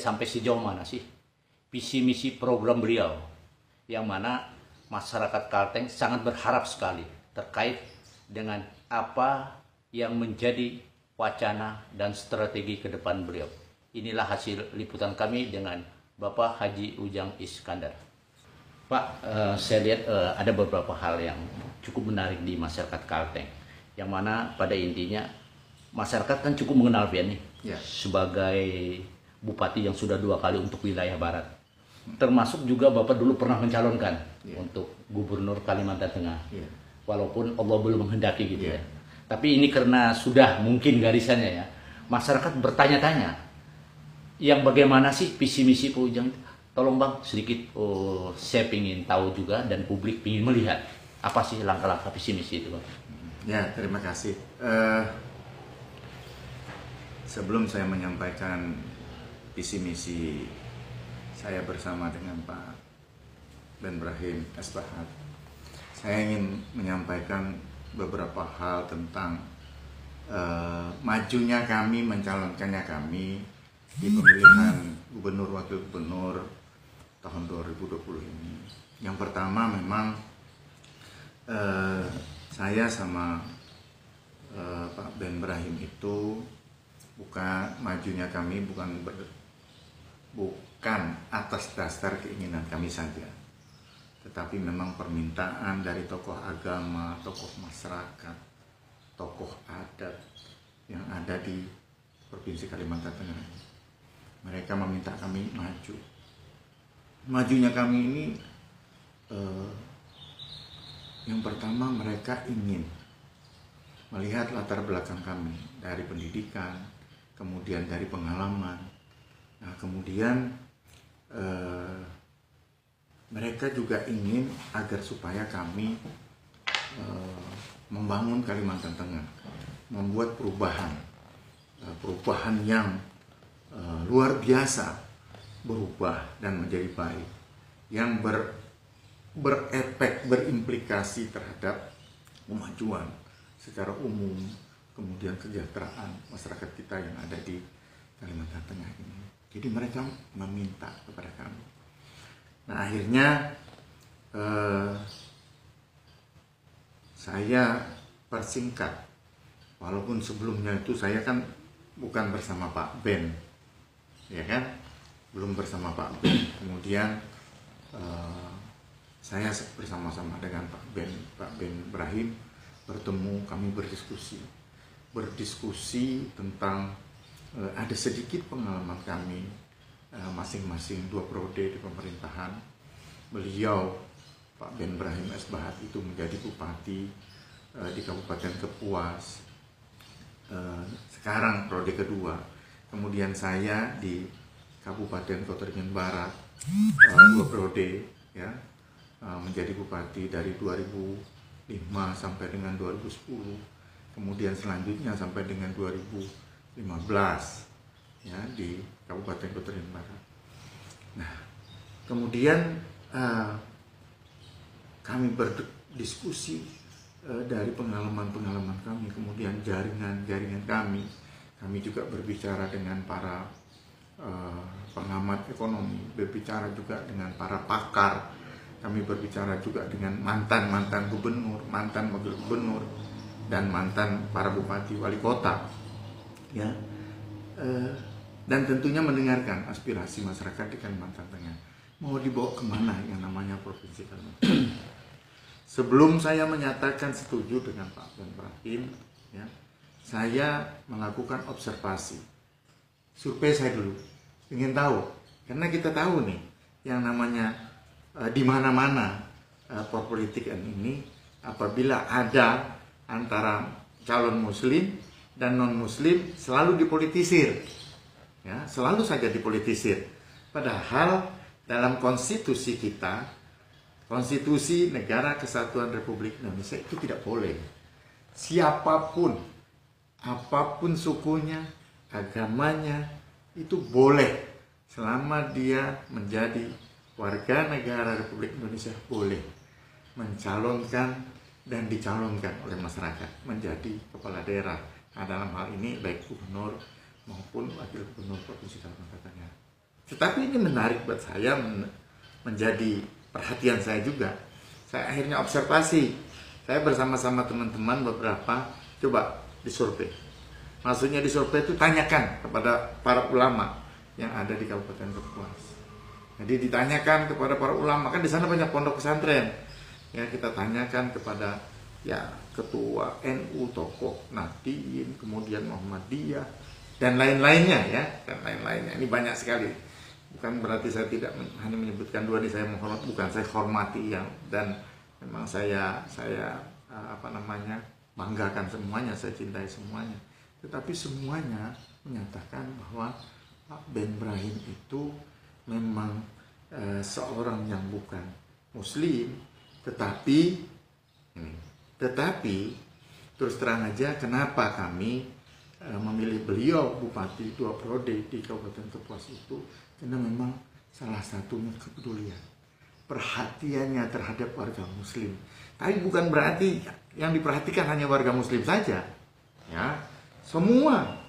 sampai sejauh mana sih visi misi program beliau, yang mana masyarakat Kalteng sangat berharap sekali terkait dengan apa yang menjadi wacana dan strategi ke depan beliau. Inilah hasil liputan kami dengan Bapak Haji Ujang Iskandar. Pak, saya lihat ada beberapa hal yang cukup menarik di masyarakat Kalteng, yang mana pada intinya masyarakat kan cukup mengenal Pian nih sebagai bupati yang sudah 2 kali untuk wilayah barat. Termasuk juga Bapak dulu pernah mencalonkan untuk gubernur Kalimantan Tengah, walaupun Allah belum menghendaki gitu ya. Tapi ini karena sudah mungkin garisannya ya, masyarakat bertanya-tanya, yang bagaimana sih visi misi Pak Ujang? Tolong Bang sedikit, saya ingin tahu juga dan publik ingin melihat apa sih langkah-langkah visi misi itu Bang. Ya, terima kasih. Sebelum saya menyampaikan visi misi saya bersama dengan Pak Ben Brahim S-Bahat, saya ingin menyampaikan beberapa hal tentang majunya kami, mencalonkannya kami di pemilihan gubernur wakil gubernur tahun 2020 ini. Yang pertama memang saya sama Pak Ben Brahim itu majunya kami bukan atas dasar keinginan kami saja, tetapi memang permintaan dari tokoh agama, tokoh masyarakat, tokoh adat yang ada di Provinsi Kalimantan Tengah ini. Mereka meminta kami maju. Majunya kami ini, yang pertama mereka ingin melihat latar belakang kami dari pendidikan, kemudian dari pengalaman. Nah, kemudian mereka juga ingin agar supaya kami membangun Kalimantan Tengah, membuat perubahan yang luar biasa, berubah dan menjadi baik, yang berefek, berimplikasi terhadap kemajuan secara umum, kemudian kesejahteraan masyarakat kita yang ada di Kalimantan Tengah ini. Jadi mereka meminta kepada kami. Nah, akhirnya saya persingkat, walaupun sebelumnya itu saya kan bukan bersama Pak Ben, ya kan, belum bersama Pak Ben. Kemudian saya bersama-sama dengan Pak Ben Brahim bertemu, kami berdiskusi tentang ada sedikit pengalaman kami masing-masing 2 periode di pemerintahan. Beliau Pak Ben Brahim S-Bahat itu menjadi bupati di Kabupaten Kapuas, sekarang periode kedua. Kemudian saya di Kabupaten Kota Ringan Barat 2 periode ya, menjadi bupati dari 2005 sampai dengan 2010, kemudian selanjutnya sampai dengan 2015 ya di Kabupaten Kota Ringan Barat. Nah, kemudian kami berdiskusi dari pengalaman-pengalaman kami, kemudian jaringan kami. Kami juga berbicara dengan para pengamat ekonomi, berbicara juga dengan para pakar. Kami berbicara juga dengan mantan gubernur, mantan wakil gubernur, dan mantan para bupati wali kota, ya. Dan tentunya mendengarkan aspirasi masyarakat di Kalimantan Tengah. Mau dibawa kemana yang namanya Provinsi Kalimantan? Sebelum saya menyatakan setuju dengan Pak Ben Brahim, ya, saya melakukan observasi, survei saya dulu, ingin tahu, karena kita tahu nih, yang namanya di mana-mana politik ini, apabila ada antara calon muslim dan non muslim selalu dipolitisir, ya, selalu saja dipolitisir. Padahal dalam konstitusi kita, konstitusi Negara Kesatuan Republik Indonesia, itu tidak boleh siapapun, apapun sukunya, agamanya, itu boleh selama dia menjadi warga negara Republik Indonesia, boleh mencalonkan dan dicalonkan oleh masyarakat menjadi kepala daerah. Nah, dalam hal ini baik gubernur maupun wakil gubernur Provinsi Kalimantan Tengah. Tetapi ini menarik buat saya, menjadi perhatian saya juga. Saya akhirnya observasi. Saya bersama-sama teman-teman beberapa coba disurvei. Maksudnya disurvei itu tanyakan kepada para ulama yang ada di Kabupaten Kapuas. Jadi ditanyakan kepada para ulama, kan di sana banyak pondok pesantren. Ya, kita tanyakan kepada ya ketua NU, tokoh Nahdliyin, kemudian Muhammadiyah dan lain-lainnya ya, dan lain-lainnya. Ini banyak sekali. Bukan berarti saya tidak hanya menyebutkan dua ini, saya menghormati, bukan, saya hormati yang, dan memang saya banggakan semuanya, saya cintai semuanya. Tetapi semuanya menyatakan bahwa Pak Ben Brahim itu memang seorang yang bukan Muslim, tetapi terus terang aja kenapa kami memilih beliau Bupati 2 periode di Kabupaten Kapuas itu, karena memang salah satunya kepedulian, perhatiannya terhadap warga Muslim. Tapi bukan berarti yang diperhatikan hanya warga Muslim saja, ya, semua.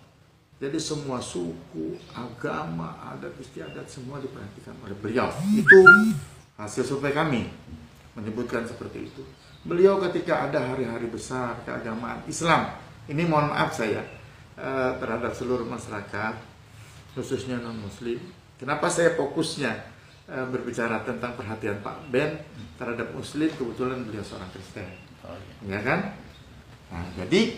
Jadi semua suku, agama, adat istiadat semua diperhatikan oleh beliau. Itu hasil survei kami menyebutkan seperti itu. Beliau ketika ada hari-hari besar keagamaan Islam, ini mohon maaf saya terhadap seluruh masyarakat, khususnya non-Muslim. Kenapa saya fokusnya berbicara tentang perhatian Pak Ben terhadap Muslim? Kebetulan beliau seorang Kristen, ya kan? Nah, jadi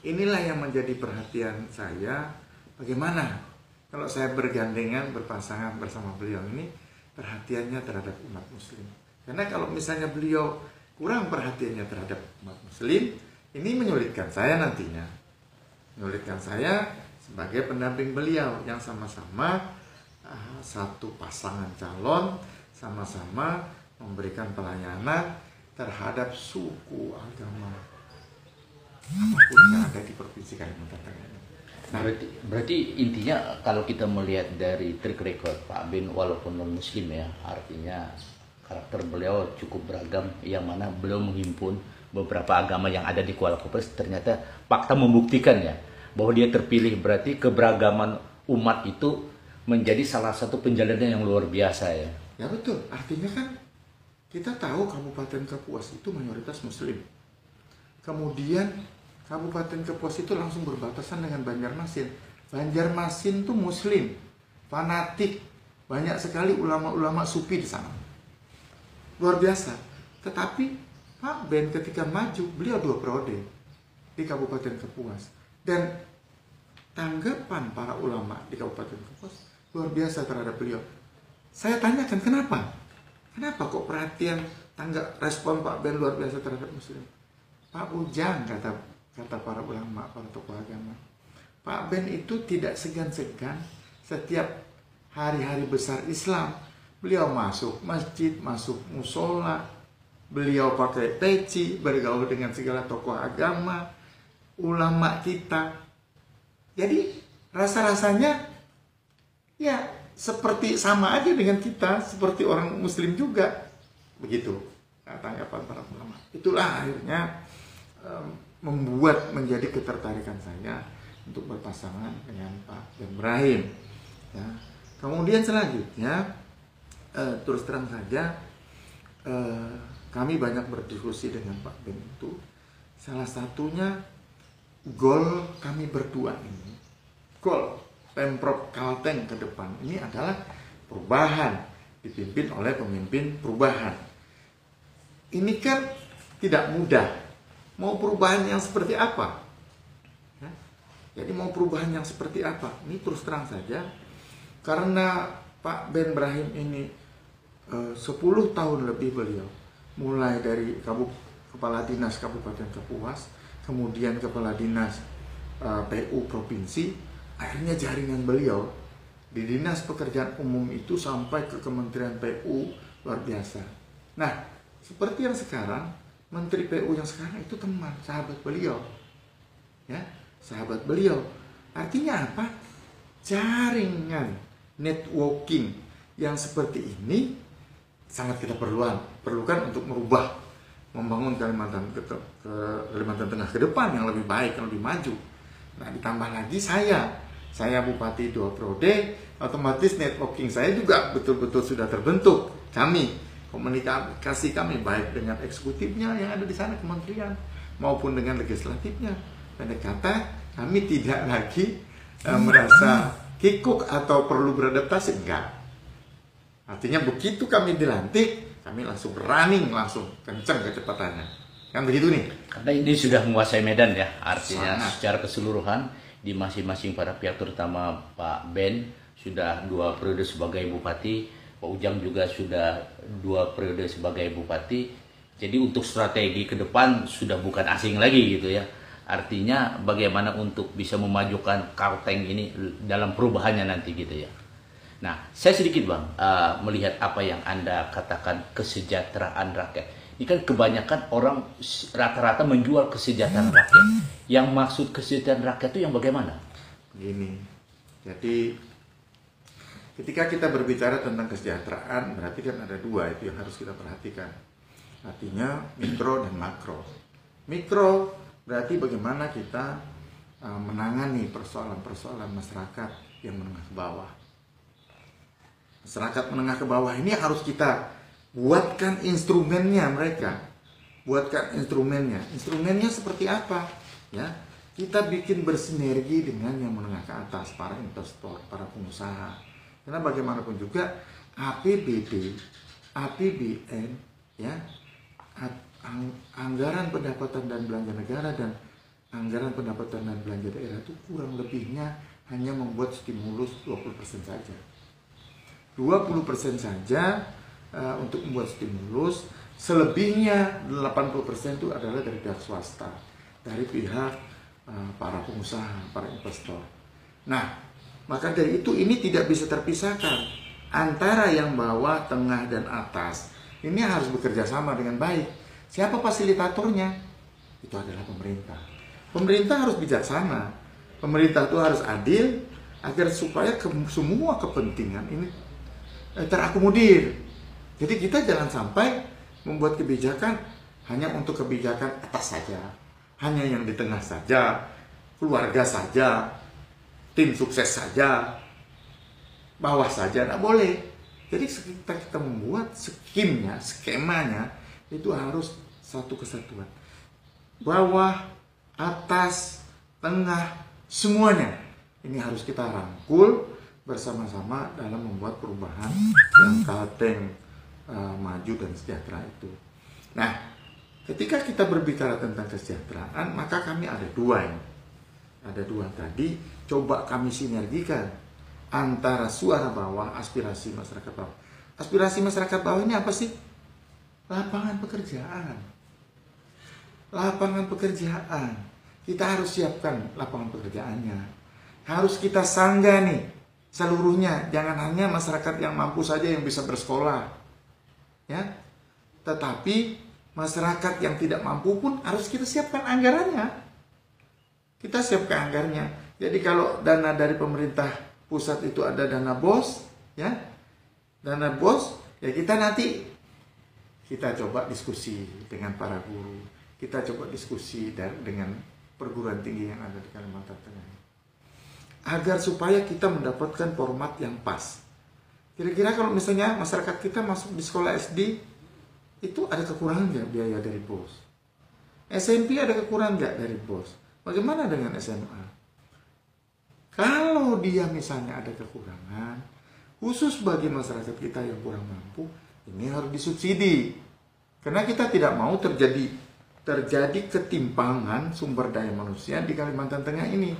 inilah yang menjadi perhatian saya. Bagaimana kalau saya bergandengan, berpasangan bersama beliau ini, perhatiannya terhadap umat Muslim. Karena kalau misalnya beliau kurang perhatiannya terhadap umat Muslim, ini menyulitkan saya nantinya. Menyulitkan saya sebagai pendamping beliau yang sama-sama satu pasangan calon, sama-sama memberikan pelayanan terhadap suku, agama, apapun yang ada di Provinsi Kalimantan Tengah. Nah, berarti intinya kalau kita melihat dari track record Pak Ben walaupun non Muslim ya, artinya karakter beliau cukup beragam, yang mana beliau menghimpun beberapa agama yang ada di Kuala Lumpur. Ternyata fakta membuktikan ya bahwa dia terpilih, berarti keberagaman umat itu menjadi salah satu penjalanan yang luar biasa ya. Ya betul, artinya kan kita tahu Kabupaten Kapuas itu mayoritas Muslim. Kemudian Kabupaten Kapuas itu langsung berbatasan dengan Banjarmasin. Banjarmasin itu Muslim, fanatik, banyak sekali ulama-ulama sufi di sana. Luar biasa. Tetapi Pak Ben ketika maju, beliau 2 periode di Kabupaten Kapuas. Dan tanggapan para ulama di Kabupaten Kapuas luar biasa terhadap beliau. Saya tanyakan kenapa? Kenapa kok perhatian respon Pak Ben luar biasa terhadap Muslim? Pak Ujang, kata para ulama, para tokoh agama, Pak Ben itu tidak segan-segan setiap hari-hari besar Islam. Beliau masuk masjid, masuk musola, beliau pakai peci, bergaul dengan segala tokoh agama, ulama kita. Jadi rasa-rasanya ya seperti sama aja dengan kita, seperti orang Muslim juga. Begitu tanggapan para ulama. Itulah akhirnya membuat menjadi ketertarikan saya untuk berpasangan dengan Pak Ben Brahim. Ya. Kemudian selanjutnya terus terang saja kami banyak berdiskusi dengan Pak Ben itu. Salah satunya goal kami berdua ini, goal Pemprov Kalteng ke depan ini adalah perubahan, dipimpin oleh pemimpin perubahan. Ini kan tidak mudah. Mau perubahan yang seperti apa? Ya? Jadi mau perubahan yang seperti apa? Ini terus terang saja, karena Pak Ben Brahim ini 10 tahun lebih beliau, mulai dari Kepala Dinas Kabupaten Kapuas, kemudian Kepala Dinas PU Provinsi, akhirnya jaringan beliau di Dinas Pekerjaan Umum itu sampai ke Kementerian PU luar biasa. Nah, seperti yang sekarang, Menteri PU yang sekarang itu teman, sahabat beliau. Ya, sahabat beliau. Artinya apa? Jaringan networking yang seperti ini sangat kita perlukan untuk membangun Kalimantan Tengah ke depan yang lebih baik, yang lebih maju. Nah, ditambah lagi saya bupati 2 periode, otomatis networking saya juga betul-betul sudah terbentuk. Komunikasi kami baik dengan eksekutifnya yang ada di sana, kementerian, maupun dengan legislatifnya. Pendek kata, kami tidak lagi merasa kikuk atau perlu beradaptasi, enggak. Artinya begitu kami dilantik, kami langsung running, langsung kencang kecepatannya. Kan begitu nih. Karena ini sudah menguasai medan ya, artinya Sangat. secara keseluruhan di masing-masing para pihak, terutama Pak Ben sudah 2 periode sebagai bupati, Pak Ujang juga sudah 2 periode sebagai bupati. Jadi untuk strategi ke depan sudah bukan asing lagi gitu ya. Artinya bagaimana untuk bisa memajukan Kalteng ini dalam perubahannya nanti gitu ya. Nah, saya sedikit Bang melihat apa yang Anda katakan kesejahteraan rakyat. Ini kan kebanyakan orang rata-rata menjual kesejahteraan rakyat. Yang maksud kesejahteraan rakyat itu yang bagaimana? Begini, jadi ketika kita berbicara tentang kesejahteraan, berarti kan ada 2 itu yang harus kita perhatikan. Artinya mikro dan makro. Mikro berarti bagaimana kita menangani persoalan-persoalan masyarakat yang menengah ke bawah. Masyarakat menengah ke bawah ini harus kita buatkan instrumennya mereka. Buatkan instrumennya. Instrumennya seperti apa? Ya, kita bikin bersinergi dengan yang menengah ke atas, para investor, para pengusaha. Karena bagaimanapun juga APBD, APBN, ya, anggaran pendapatan dan belanja negara dan anggaran pendapatan dan belanja daerah itu kurang lebihnya hanya membuat stimulus 20% saja. 20% saja untuk membuat stimulus, selebihnya 80% itu adalah dari pihak swasta, dari pihak para pengusaha, para investor. Nah, maka dari itu ini tidak bisa terpisahkan antara yang bawah, tengah, dan atas. Ini harus bekerja sama dengan baik. Siapa fasilitatornya? Itu adalah pemerintah. Pemerintah harus bijaksana. Pemerintah itu harus adil agar supaya semua kepentingan ini terakomodir. Jadi kita jangan sampai membuat kebijakan hanya untuk kebijakan atas saja, hanya yang di tengah saja, keluarga saja, tim sukses saja, bawah saja, tidak boleh. Jadi kita membuat skemanya itu harus satu kesatuan. Bawah, atas, tengah, semuanya ini harus kita rangkul bersama-sama dalam membuat perubahan yang Kalteng maju dan sejahtera itu. Nah, ketika kita berbicara tentang kesejahteraan, maka kami ada 2 ini. Ada 2 tadi, coba kami sinergikan antara suara bawah, aspirasi masyarakat bawah. Aspirasi masyarakat bawah ini apa sih? Lapangan pekerjaan. Lapangan pekerjaan. Kita harus siapkan lapangan pekerjaannya. Harus kita sanggah nih seluruhnya. Jangan hanya masyarakat yang mampu saja yang bisa bersekolah. Ya, tetapi masyarakat yang tidak mampu pun harus kita siapkan anggarannya. Kita siapkan anggarannya. Jadi kalau dana dari pemerintah pusat itu ada dana BOS, ya, dana BOS, ya kita nanti kita coba diskusi dengan para guru, kita coba diskusi dengan perguruan tinggi yang ada di Kalimantan Tengah, agar supaya kita mendapatkan format yang pas. Kira-kira kalau misalnya masyarakat kita masuk di sekolah SD, itu ada kekurangan nggak biaya dari BOS? SMP ada kekurangan nggak dari BOS? Bagaimana dengan SMA? Kalau dia misalnya ada kekurangan, khusus bagi masyarakat kita yang kurang mampu, ini harus disubsidi. Karena kita tidak mau terjadi ketimpangan sumber daya manusia di Kalimantan Tengah ini.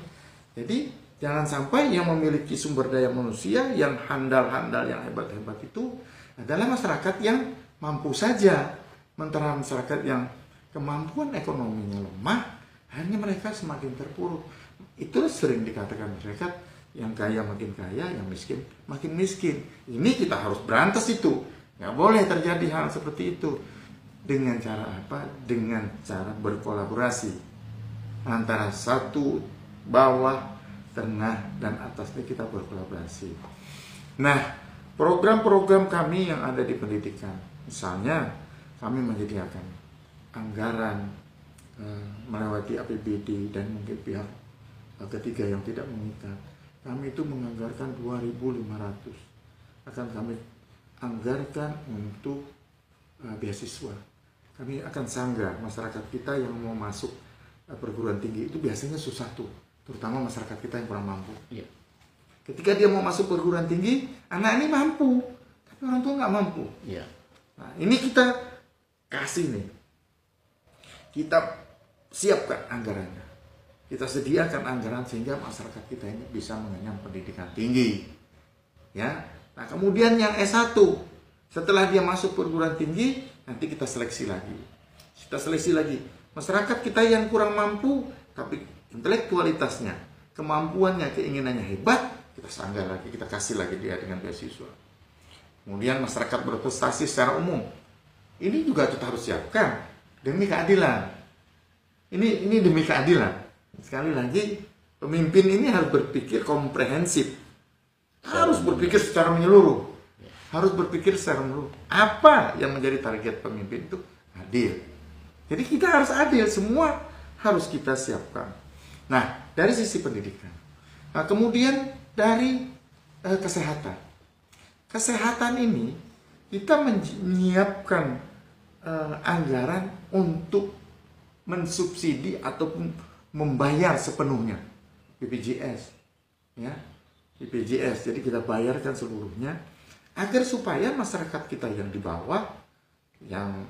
Jadi jangan sampai yang memiliki sumber daya manusia yang handal-handal, yang hebat-hebat itu adalah masyarakat yang mampu saja. Sementara masyarakat yang kemampuan ekonominya lemah, akhirnya mereka semakin terpuruk. Itu sering dikatakan masyarakat yang kaya makin kaya, yang miskin makin miskin. Ini kita harus berantas itu. Nggak boleh terjadi hal seperti itu. Dengan cara apa? Dengan cara berkolaborasi antara satu bawah, tengah, dan atasnya kita berkolaborasi. Nah, program-program kami yang ada di pendidikan, misalnya kami menyediakan anggaran melewati APBD dan mungkin pihak ketiga yang tidak mengikat. Kami itu menganggarkan 2.500 akan kami anggarkan untuk beasiswa. Kami akan sanggah masyarakat kita yang mau masuk perguruan tinggi itu biasanya susah tuh, terutama masyarakat kita yang kurang mampu. Iya. Ketika dia mau masuk perguruan tinggi, anak ini mampu, tapi orang tua nggak mampu. Iya. Nah, ini kita kasih nih, kita siapkan anggarannya, kita sediakan anggaran sehingga masyarakat kita ini bisa mengenyam pendidikan tinggi. Ya, nah kemudian yang S1, setelah dia masuk perguruan tinggi, nanti kita seleksi lagi. Kita seleksi lagi. Masyarakat kita yang kurang mampu, tapi intelektualitasnya, kemampuannya, keinginannya hebat, kita sanggah lagi, kita kasih lagi dia dengan beasiswa. Kemudian masyarakat berprestasi secara umum. Ini juga kita harus siapkan demi keadilan. Ini demi keadilan. Sekali lagi, pemimpin ini harus berpikir komprehensif. Harus berpikir secara menyeluruh. Harus berpikir secara menyeluruh. Apa yang menjadi target pemimpin itu? Adil. Jadi kita harus adil, semua harus kita siapkan. Nah, dari sisi pendidikan. Nah, kemudian dari kesehatan. Kesehatan ini kita menyiapkan anggaran untuk mensubsidi ataupun membayar sepenuhnya BPJS, ya, BPJS. Jadi kita bayarkan seluruhnya agar supaya masyarakat kita yang di bawah, yang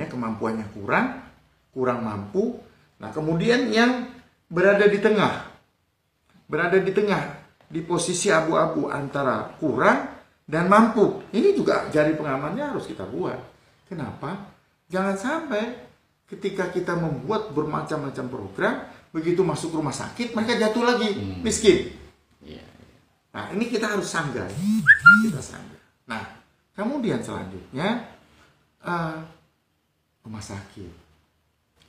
kemampuannya kurang mampu. Nah, kemudian yang berada di tengah, di posisi abu-abu antara kurang dan mampu. Ini juga jari pengamannya harus kita buat. Kenapa? Jangan sampai ketika kita membuat bermacam-macam program, begitu masuk rumah sakit mereka jatuh lagi miskin. Nah, ini kita harus sanggah. Kita sanggah. Nah, kemudian selanjutnya rumah sakit,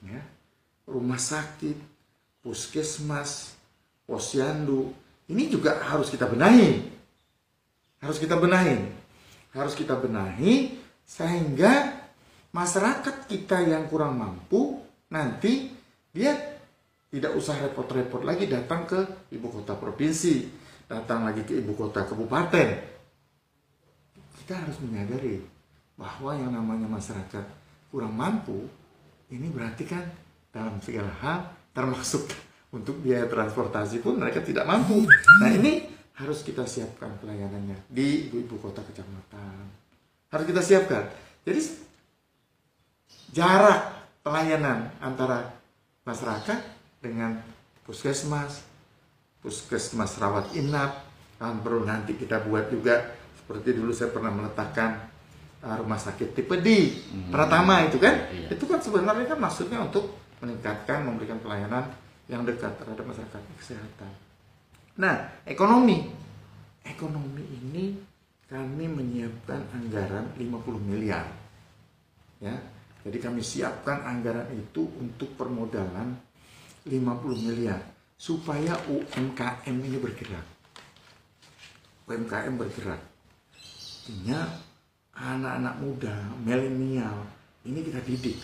ya, rumah sakit, puskesmas, posyandu, ini juga harus kita benahi, sehingga masyarakat kita yang kurang mampu nanti dia tidak usah repot-repot lagi datang ke ibu kota provinsi, datang lagi ke ibu kota kabupaten. Kita harus menyadari bahwa yang namanya masyarakat kurang mampu, ini berarti kan dalam segala hal, termasuk untuk biaya transportasi pun mereka tidak mampu. Nah, ini harus kita siapkan pelayanannya di ibu kota kecamatan. Harus kita siapkan. Jadi jarak pelayanan antara masyarakat dengan puskesmas rawat inap, perlu nanti kita buat juga seperti dulu saya pernah meletakkan rumah sakit tipe D pertama itu kan, itu kan sebenarnya kan maksudnya untuk meningkatkan, memberikan pelayanan yang dekat terhadap masyarakat kesehatan. Nah, ekonomi ini kami menyiapkan anggaran 50 miliar, ya. Jadi kami siapkan anggaran itu untuk permodalan 50 miliar supaya UMKM ini bergerak. Artinya anak-anak muda, milenial, ini kita didik.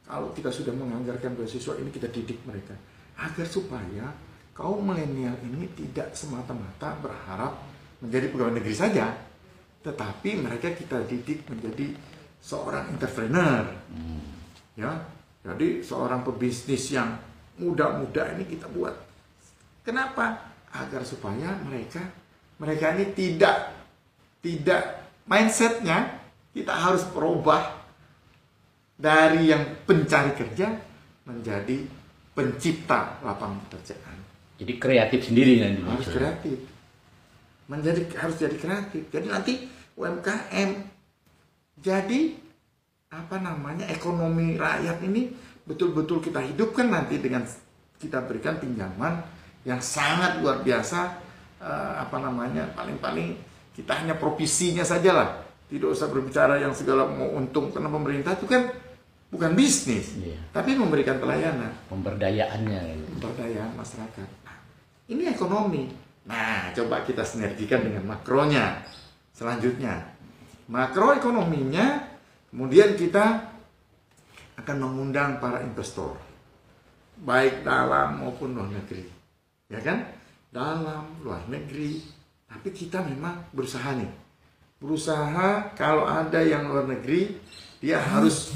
Kalau kita sudah menganggarkan beasiswa ini, kita didik mereka agar supaya kaum milenial ini tidak semata-mata berharap menjadi pegawai negeri saja, tetapi mereka kita didik menjadi seorang entrepreneur, ya. Jadi seorang pebisnis yang muda-muda ini kita buat. Kenapa? Agar supaya mereka ini tidak mindsetnya kita harus berubah dari yang pencari kerja menjadi pencipta lapangan pekerjaan. Jadi kreatif sendiri nanti. Harus kreatif. Harus jadi kreatif. Jadi nanti UMKM jadi ekonomi rakyat ini betul-betul kita hidupkan nanti dengan kita berikan pinjaman yang sangat luar biasa. Paling-paling kita hanya provisinya saja lah, tidak usah berbicara yang segala mau untung, karena pemerintah itu kan bukan bisnis, tapi memberikan pelayanan, pemberdayaan masyarakat. Nah, ini ekonomi. Nah, coba kita sinergikan dengan makronya. Selanjutnya, makroekonominya, kemudian kita akan mengundang para investor. baik dalam maupun luar negeri, ya kan? Dalam, luar negeri. Tapi kita memang berusaha nih, berusaha kalau ada yang luar negeri, dia harus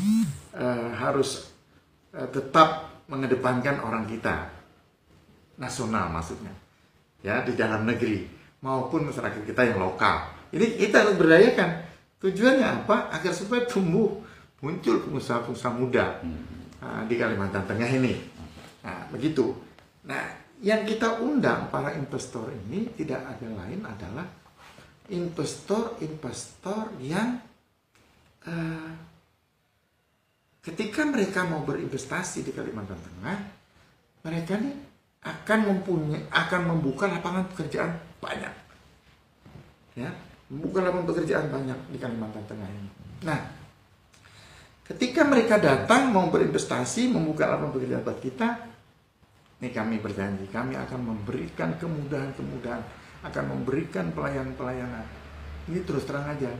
tetap mengedepankan orang kita, nasional maksudnya, ya, di dalam negeri maupun masyarakat kita yang lokal. Ini kita harus berdayakan. Tujuannya apa? Agar supaya tumbuh, muncul pengusaha-pengusaha muda di Kalimantan Tengah ini. Nah, begitu. Nah, yang kita undang para investor ini tidak ada lain adalah investor-investor yang ketika mereka mau berinvestasi di Kalimantan Tengah, mereka nih akan membuka lapangan pekerjaan banyak, ya, membuka lapangan pekerjaan banyak di Kalimantan Tengah ini. Nah, ketika mereka datang mau berinvestasi, membuka lapangan pekerjaan buat kita, nih kami berjanji, kami akan memberikan kemudahan-kemudahan, akan memberikan pelayanan-pelayanan. Ini terus terang aja,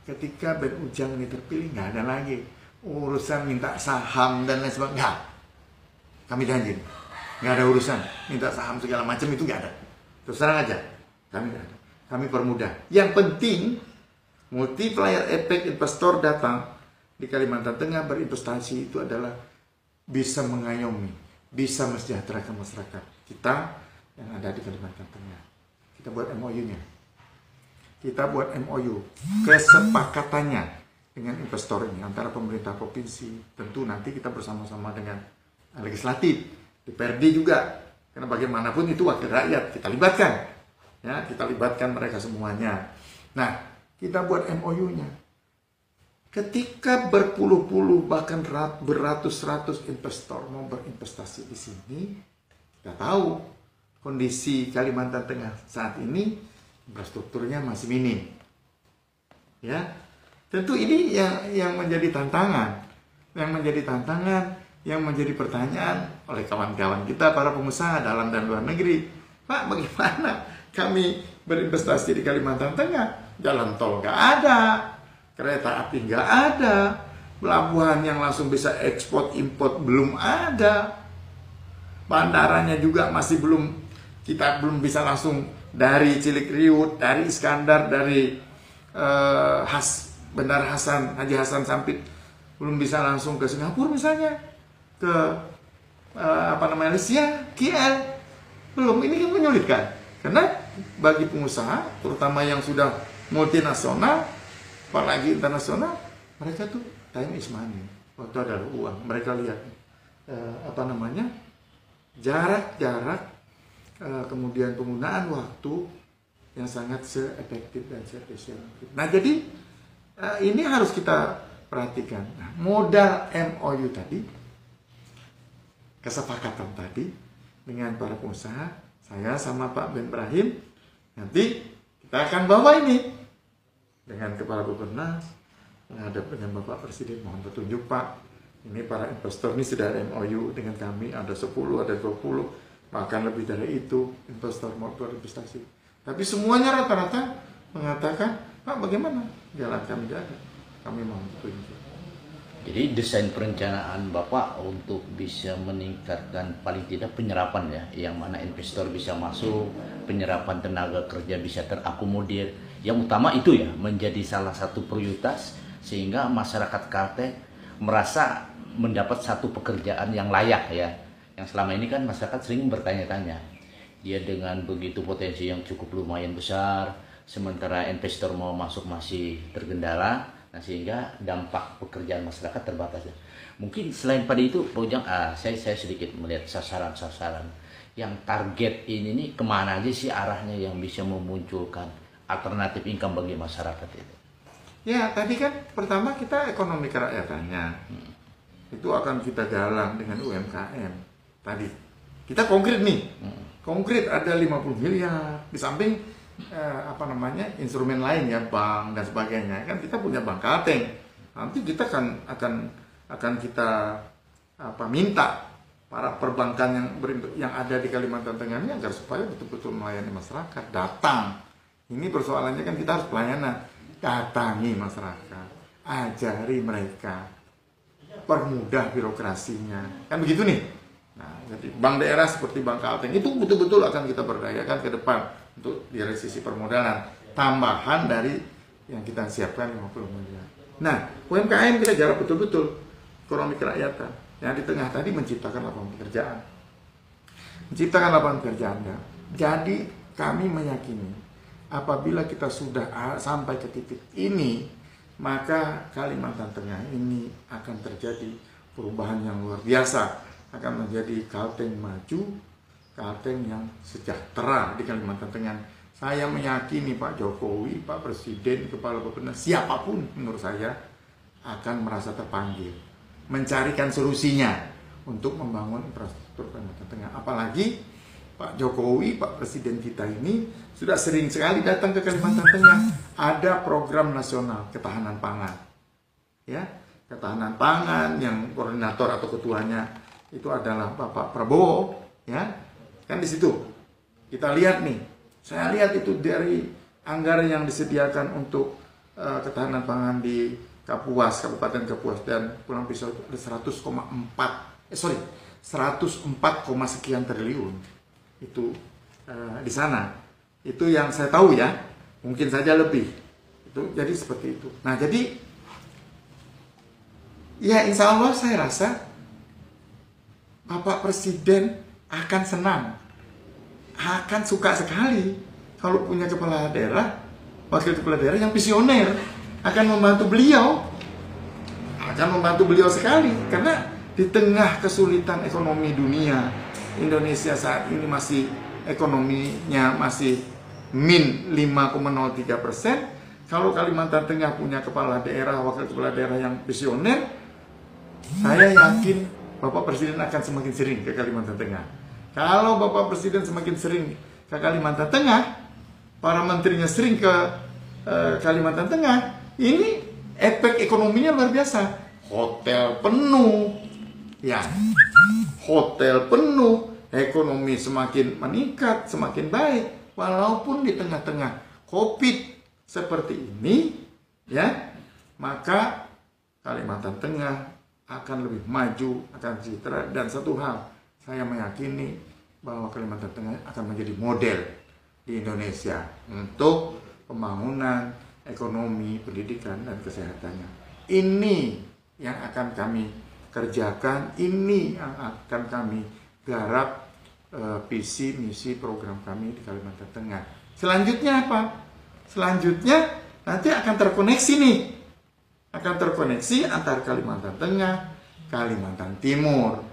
ketika Ben Ujang ini terpilih, nggak ada lagi urusan minta saham dan lain sebagainya. Nggak. Kami janji, nggak ada urusan minta saham segala macam, itu nggak ada. Terus terang aja, kami nggak ada. Kami permudah. Yang penting multiplier efek investor datang di Kalimantan Tengah berinvestasi itu adalah bisa mengayomi, bisa mesejahterakan masyarakat kita yang ada di Kalimantan Tengah. Kita buat MOU-nya. Kita buat MOU kesepakatannya dengan investor ini antara pemerintah provinsi. Tentu nanti kita bersama-sama dengan legislatif, DPRD juga. Karena bagaimanapun itu wakil rakyat, kita libatkan. Ya, kita libatkan mereka semuanya. Nah, kita buat MOU-nya. Ketika berpuluh-puluh bahkan beratus-ratus investor mau berinvestasi di sini, kita tahu kondisi Kalimantan Tengah saat ini infrastrukturnya masih minim. Ya, tentu ini yang menjadi tantangan, yang menjadi pertanyaan oleh kawan-kawan kita para pengusaha dalam dan luar negeri. Pak, bagaimana kami berinvestasi di Kalimantan Tengah? Jalan tol nggak ada, kereta api nggak ada, pelabuhan yang langsung bisa ekspor import belum ada, bandaranya juga masih belum, kita belum bisa langsung dari Cilikriwut, dari Iskandar, dari Bandara Haji Hasan Sampit, belum bisa langsung ke Singapura misalnya, ke Malaysia, KL, belum. Ini kan menyulitkan karena bagi pengusaha, terutama yang sudah multinasional, apalagi internasional, mereka tuh time is money. Waktu ada uang, mereka lihat jarak, kemudian penggunaan waktu yang sangat se-efektif dan se-efisien. Nah, jadi ini harus kita perhatikan. Nah, modal MOU tadi, kesepakatan tadi dengan para pengusaha, saya sama Pak Ben Brahim, nanti kita akan bawa ini dengan Kepala Bappenas, menghadap dengan Bapak Presiden, mohon petunjuk Pak, ini para investor ini sudah ada MOU dengan kami, ada 10, ada 20, bahkan lebih dari itu investor mau berinvestasi. Tapi semuanya rata-rata mengatakan, Pak bagaimana? Jalan kami tidak ada, kami mohon petunjuk. Jadi desain perencanaan Bapak untuk bisa meningkatkan paling tidak penyerapan ya, yang mana investor bisa masuk, penyerapan tenaga kerja bisa terakomodir. Yang utama itu ya, menjadi salah satu prioritas sehingga masyarakat Kalteng merasa mendapat satu pekerjaan yang layak ya. Yang selama ini kan masyarakat sering bertanya-tanya, dia dengan begitu potensi yang cukup lumayan besar, sementara investor mau masuk masih tergendala. Nah, sehingga dampak pekerjaan masyarakat terbatas. Mungkin selain pada itu, Pak Ujang, saya sedikit melihat sasaran-sasaran yang target ini nih kemana aja sih arahnya yang bisa memunculkan alternatif income bagi masyarakat itu? Ya, tadi kan pertama kita ekonomi kerakyatannya. Itu akan kita galang dengan UMKM. Tadi kita konkret nih. Konkret ada 50 miliar di samping instrumen lain ya, bank dan sebagainya. Kan kita punya Bank Kalteng. Nanti kita akan kita minta para perbankan yang ada di Kalimantan Tengah ini agar supaya betul-betul melayani masyarakat. Datang. Ini persoalannya kan kita harus pelayanan. Datangi masyarakat, ajari mereka, permudah birokrasinya. Kan begitu nih. Nah, Jadi bank daerah seperti Bank Kalteng itu betul-betul akan kita berdayakan ke depan untuk dari sisi permodalan tambahan dari yang kita siapkan 50 miliar. Nah, UMKM kita garap betul-betul ekonomi kerakyatan. Yang di tengah tadi menciptakan lapangan pekerjaan. Menciptakan lapangan pekerjaan. Jadi kami meyakini apabila kita sudah sampai ke titik ini, maka Kalimantan Tengah ini akan terjadi perubahan yang luar biasa, akan menjadi Kalteng maju, Kalteng yang sejahtera di Kalimantan Tengah. Saya meyakini Pak Jokowi, Pak Presiden, Kepala Bappenas, siapapun menurut saya akan merasa terpanggil mencarikan solusinya untuk membangun infrastruktur Kalimantan Tengah. Apalagi Pak Jokowi, Pak Presiden kita ini sudah sering sekali datang ke Kalimantan Tengah. Ada program nasional ketahanan pangan, ya, ketahanan pangan yang koordinator atau ketuanya itu adalah Bapak Prabowo, ya, kan di situ kita lihat nih. Saya lihat itu dari anggaran yang disediakan untuk ketahanan pangan di Kapuas, Kabupaten Kapuas dan Pulang Pisau itu ada 104, sekian triliun itu di sana. Itu yang saya tahu ya, mungkin saja lebih. Itu jadi seperti itu. Nah, jadi ya insya Allah saya rasa Bapak Presiden akan senang, akan suka sekali kalau punya kepala daerah, wakil kepala daerah yang visioner, akan membantu beliau sekali. Karena di tengah kesulitan ekonomi dunia, Indonesia saat ini masih ekonominya masih min 5,03%. Kalau Kalimantan Tengah punya kepala daerah, wakil kepala daerah yang visioner, saya yakin Bapak Presiden akan semakin sering ke Kalimantan Tengah. Kalau Bapak Presiden semakin sering ke Kalimantan Tengah, para menterinya sering ke Kalimantan Tengah, ini efek ekonominya luar biasa. Hotel penuh, ya, hotel penuh, ekonomi semakin meningkat, semakin baik. Walaupun di tengah-tengah COVID seperti ini, ya, maka Kalimantan Tengah akan lebih maju, akan sejahtera. Dan satu hal, saya meyakini bahwa Kalimantan Tengah akan menjadi model di Indonesia untuk pembangunan ekonomi, pendidikan, dan kesehatannya. Ini yang akan kami kerjakan, ini yang akan kami garap visi, misi, program kami di Kalimantan Tengah. Selanjutnya apa? Selanjutnya nanti akan terkoneksi nih. Akan terkoneksi antara Kalimantan Tengah, Kalimantan Timur.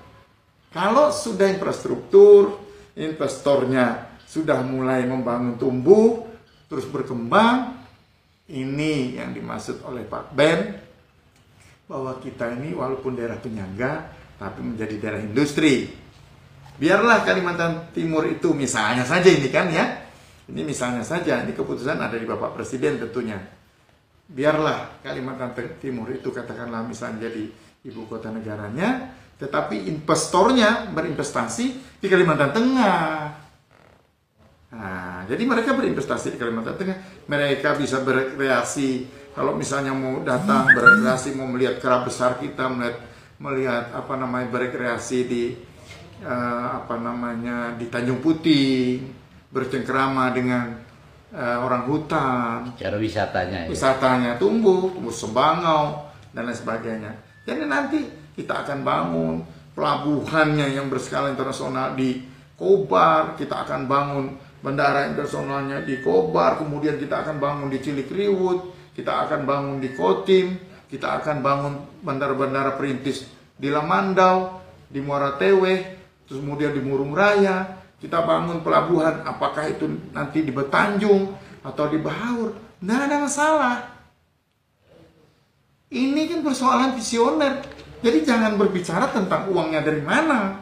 Kalau sudah infrastruktur, investornya sudah mulai membangun tumbuh, terus berkembang, ini yang dimaksud oleh Pak Ben, bahwa kita ini walaupun daerah penyangga, tapi menjadi daerah industri. Biarlah Kalimantan Timur itu misalnya saja ini kan ya, ini misalnya saja, ini keputusan ada di Bapak Presiden tentunya. Biarlah Kalimantan Timur itu katakanlah misalnya jadi ibu kota negaranya, tetapi investornya berinvestasi di Kalimantan Tengah. Nah, jadi mereka berinvestasi di Kalimantan Tengah, mereka bisa berekreasi. Kalau misalnya mau datang berekreasi, mau melihat kera besar kita, melihat berekreasi di di Tanjung Puting, bercengkrama dengan orang hutan. Cara wisatanya. Wisatanya tumbuh sembangau dan lain sebagainya. Jadi nanti kita akan bangun pelabuhannya yang berskala internasional di Kobar, kita akan bangun bandara internasionalnya di Kobar, kemudian kita akan bangun di Cilikriwut, kita akan bangun di Kotim, kita akan bangun bandara-bandara perintis di Lamandau, di Muara Teweh, terus kemudian di Murung Raya, kita bangun pelabuhan, apakah itu nanti di Betanjung atau di Bahaur, tidak ada masalah. Ini kan persoalan visioner, jadi jangan berbicara tentang uangnya dari mana.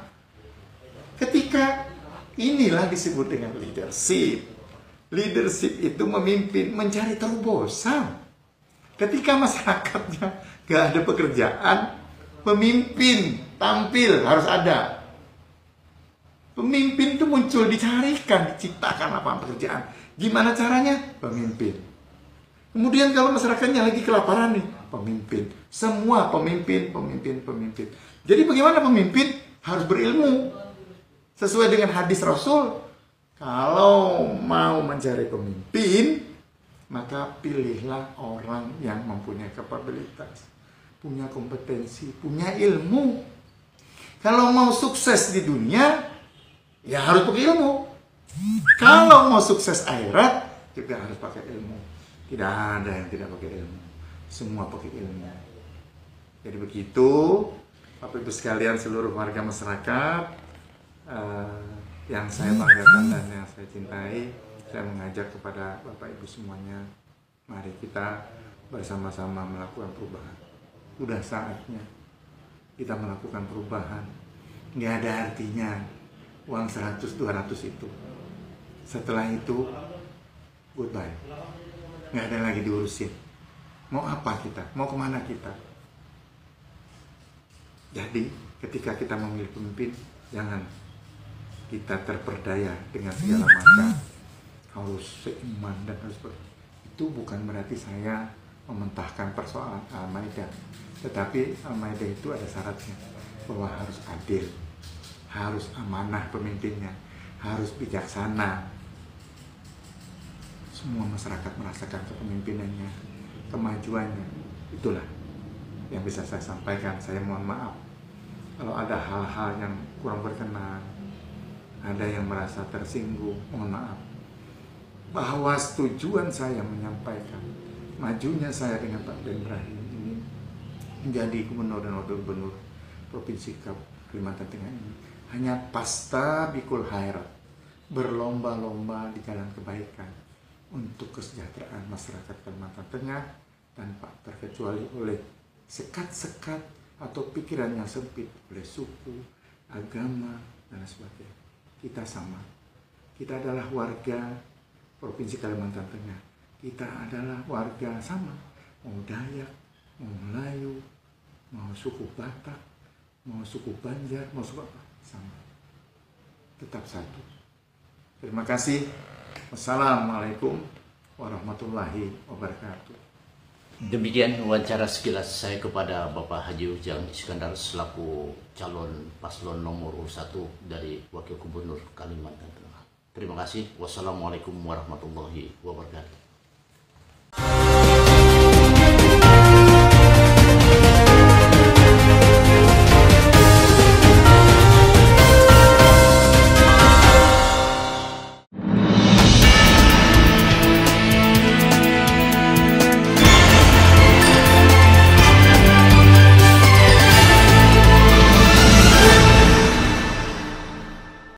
Ketika inilah disebut dengan leadership. Leadership itu memimpin, mencari terobosan. Ketika masyarakatnya gak ada pekerjaan, pemimpin tampil harus ada. Pemimpin itu muncul, dicarikan, diciptakan lapangan pekerjaan. Gimana caranya? Pemimpin. Kemudian kalau masyarakatnya lagi kelaparan nih, pemimpin. Semua pemimpin. Jadi bagaimana pemimpin? Harus berilmu. Sesuai dengan hadis Rasul, kalau mau mencari pemimpin, maka pilihlah orang yang mempunyai kapabilitas, punya kompetensi, punya ilmu. Kalau mau sukses di dunia, ya harus pakai ilmu. Kalau mau sukses akhirat, juga harus pakai ilmu. Tidak ada yang tidak pakai ilmu. Semua pakai ilmu. Jadi begitu, Bapak Ibu sekalian, seluruh warga masyarakat yang saya banggakan dan yang saya cintai, saya mengajak kepada Bapak Ibu semuanya, mari kita bersama-sama melakukan perubahan. Udah saatnya kita melakukan perubahan. Nggak ada artinya uang 100-200 itu. Setelah itu, goodbye. Nggak ada lagi diurusin. Mau apa kita? Mau kemana kita? Jadi, ketika kita memilih pemimpin, jangan kita terperdaya dengan segala macam. Harus seiman dan harus itu bukan berarti saya mementahkan persoalan Al-Maidah. Tetapi Al-Maidah itu ada syaratnya, bahwa harus adil, harus amanah pemimpinnya, harus bijaksana. Semua masyarakat merasakan kepemimpinannya, kemajuannya. Itulah yang bisa saya sampaikan. Saya mohon maaf kalau ada hal-hal yang kurang berkenan, ada yang merasa tersinggung, mohon maaf. Bahwa tujuan saya menyampaikan majunya saya dengan Pak Ben Brahim ini menjadi gubernur dan wakil gubernur Provinsi Kalimantan Tengah ini hanya pastabikul khairat, berlomba-lomba di jalan kebaikan untuk kesejahteraan masyarakat Kalimantan Tengah, tanpa terkecuali oleh sekat-sekat atau pikiran yang sempit oleh suku, agama, dan sebagainya. Kita sama. Kita adalah warga Provinsi Kalimantan Tengah. Kita adalah warga sama. Mau Dayak, mau Melayu, mau suku Batak, mau suku Banjar, mau suku apa, sama. Tetap satu. Terima kasih. Wassalamualaikum warahmatullahi wabarakatuh. Demikian wawancara sekilas saya kepada Bapak Haji Ujang Iskandar selaku calon paslon nomor 1 dari Wakil Gubernur Kalimantan Tengah. Terima kasih. Wassalamualaikum warahmatullahi wabarakatuh.